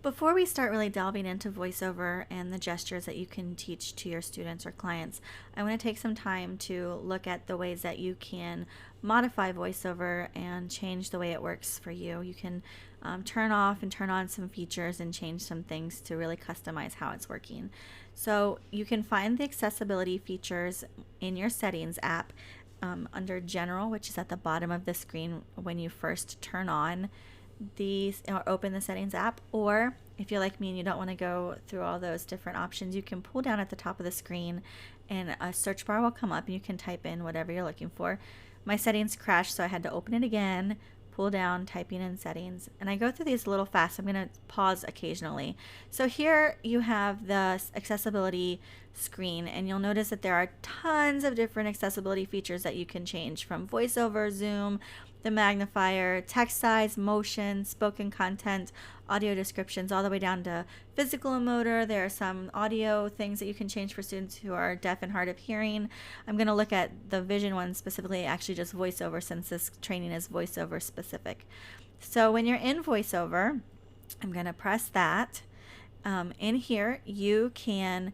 Before we start really delving into voiceover and the gestures that you can teach to your students or clients, I want to take some time to look at the ways that you can modify voiceover and change the way it works for you. You can turn off and turn on some features and change some things to really customize how it's working. So you can find the accessibility features in your settings app under General, which is at the bottom of the screen when you first turn on these or open the settings app. Or if you're like me and you don't want to go through all those different options, you can pull down at the top of the screen and a search bar will come up and you can type in whatever you're looking for. My settings crashed, so I had to open it again, pull down, typing in settings, and I go through these a little fast. I'm going to pause occasionally. So here you have the accessibility screen, and you'll notice that there are tons of different accessibility features that you can change, from voiceover, zoom, the magnifier, text size, motion, spoken content, audio descriptions, all the way down to physical and motor. There are some audio things that you can change for students who are deaf and hard of hearing. I'm going to look at the vision one specifically, actually just voiceover, since this training is voiceover specific. So when you're in voiceover, I'm going to press that. In here, you can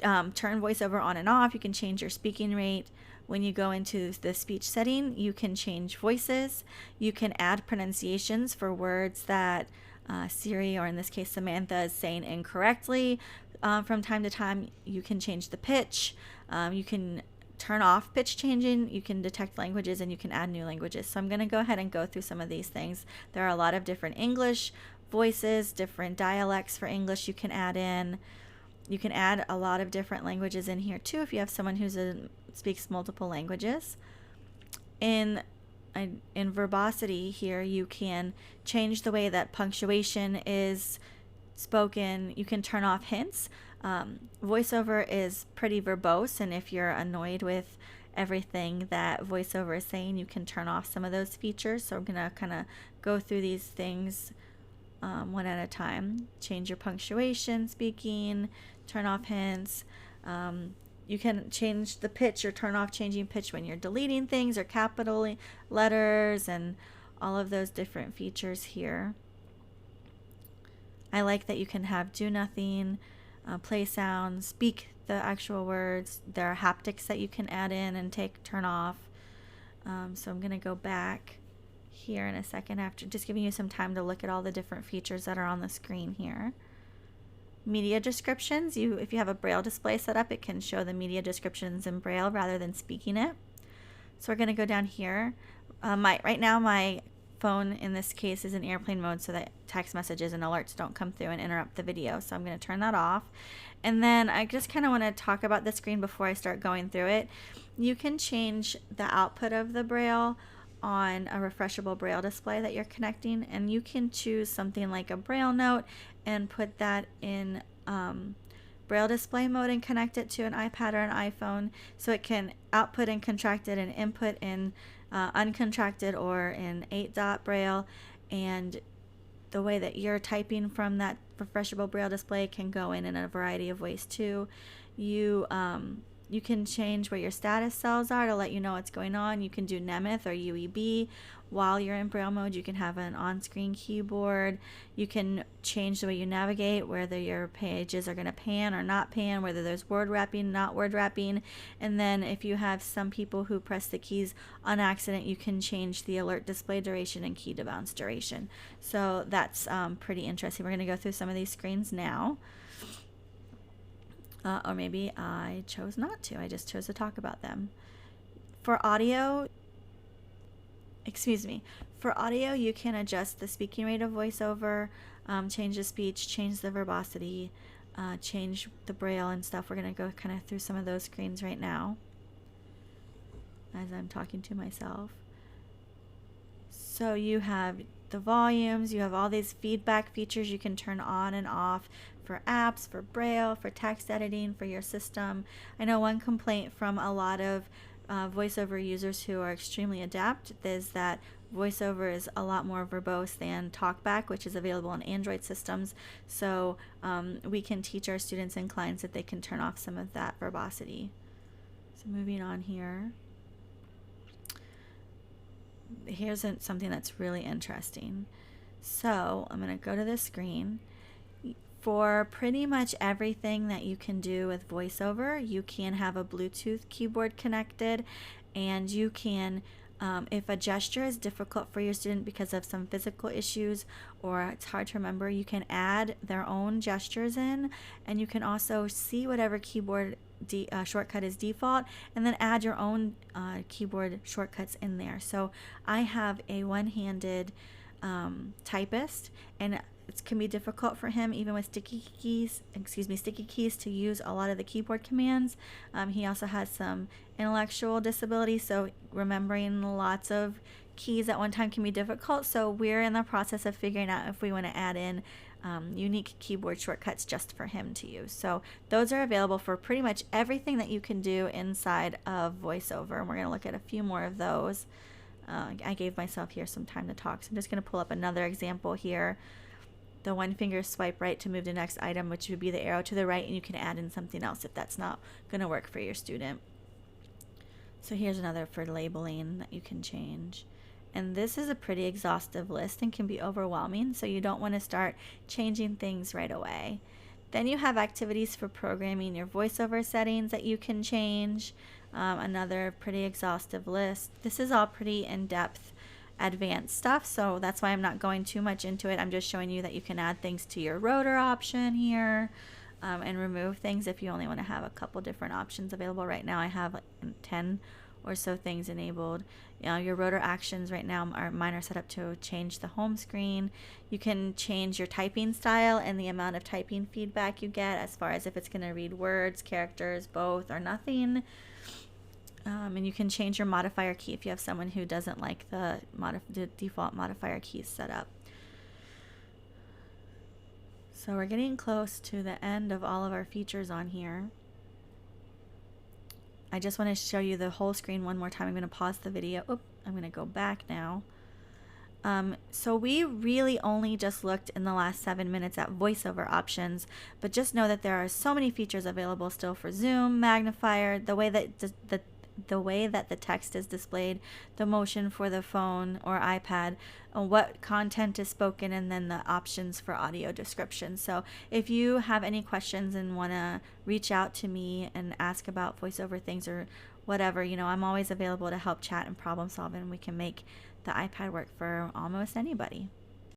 turn voiceover on and off. You can change your speaking rate. When you go into the speech setting, you can change voices. You can add pronunciations for words that Siri, or in this case Samantha, is saying incorrectly. From time to time, you can change the pitch. You can turn off pitch changing. You can detect languages, and you can add new languages. So I'm going to go ahead and go through some of these things. There are a lot of different English voices, different dialects for English you can add in. You can add a lot of different languages in here too if you have someone who speaks multiple languages. In verbosity here, you can change the way that punctuation is spoken. You can turn off hints. VoiceOver is pretty verbose, and if you're annoyed with everything that VoiceOver is saying, you can turn off some of those features. So I'm going to kind of go through these things one at a time. Change your punctuation, speaking, turn off hints. You can change the pitch or turn off changing pitch when you're deleting things or capital letters, and all of those different features here. I like that you can have do nothing, play sounds, speak the actual words. There are haptics that you can add in and turn off. So I'm going to go back here in a second, after just giving you some time to look at all the different features that are on the screen here. Media descriptions, if you have a Braille display set up, it can show the media descriptions in Braille rather than speaking it. So we're going to go down here. Right now my phone in this case is in airplane mode, so that text messages and alerts don't come through and interrupt the video. So I'm going to turn that off. And then I just kind of want to talk about the screen before I start going through it. You can change the output of the Braille on a refreshable Braille display that you're connecting, and you can choose something like a Braille note and put that in Braille display mode and connect it to an iPad or an iPhone, so it can output in contracted and input in uncontracted or in 8-dot Braille. And the way that you're typing from that refreshable Braille display can go in a variety of ways too. You can change where your status cells are to let you know what's going on. You can do Nemeth or UEB while you're in Braille mode. You can have an on-screen keyboard. You can change the way you navigate, whether your pages are going to pan or not pan, whether there's word wrapping, not word wrapping. And then if you have some people who press the keys on accident, you can change the alert display duration and key to bounce duration. So that's pretty interesting. We're going to go through some of these screens now. Or maybe I chose not to. I just chose to talk about them. For audio, you can adjust the speaking rate of VoiceOver, change the speech, change the verbosity, change the Braille and stuff. We're going to go kind of through some of those screens right now as I'm talking to myself. So you have the volumes, you have all these feedback features you can turn on and off for apps, for Braille, for text editing, for your system. I know one complaint from a lot of VoiceOver users who are extremely adept is that VoiceOver is a lot more verbose than TalkBack, which is available on Android systems. So we can teach our students and clients that they can turn off some of that verbosity. So moving on here. Here's something that's really interesting. So I'm going to go to the screen. For pretty much everything that you can do with VoiceOver, you can have a Bluetooth keyboard connected, and you can, if a gesture is difficult for your student because of some physical issues or it's hard to remember, you can add their own gestures in, and you can also see whatever keyboard shortcut is default, and then add your own keyboard shortcuts in there. So I have a one-handed typist, and it can be difficult for him even with sticky keys to use a lot of the keyboard commands. He also has some intellectual disability, so remembering lots of keys at one time can be difficult. So we're in the process of figuring out if we want to add in unique keyboard shortcuts just for him to use. So those are available for pretty much everything that you can do inside of VoiceOver, and we're going to look at a few more of those. I gave myself here some time to talk, so I'm just going to pull up another example here. The one finger swipe right to move to the next item, which would be the arrow to the right, and you can add in something else if that's not going to work for your student. So here's another for labeling that you can change. And this is a pretty exhaustive list and can be overwhelming, so you don't want to start changing things right away. Then you have activities for programming your VoiceOver settings that you can change. Another pretty exhaustive list. This is all pretty in-depth advanced stuff, so that's why I'm not going too much into it. I'm just showing you that you can add things to your rotor option here, and remove things if you only want to have a couple different options available. Right now I have like 10 or so things enabled. Your rotor actions right now mine are set up to change the home screen. You can change your typing style and the amount of typing feedback you get, as far as if it's going to read words, characters, both, or nothing. And you can change your modifier key if you have someone who doesn't like the default modifier keys set up. So we're getting close to the end of all of our features on here. I just want to show you the whole screen one more time. I'm going to pause the video. I'm going to go back now. So we really only just looked in the last 7 minutes at VoiceOver options, but just know that there are so many features available still for Zoom, magnifier, the way that the text is displayed, the motion for the phone or iPad, what content is spoken, and then the options for audio description. So if you have any questions and want to reach out to me and ask about VoiceOver things or whatever, I'm always available to help chat and problem solve, and we can make the iPad work for almost anybody.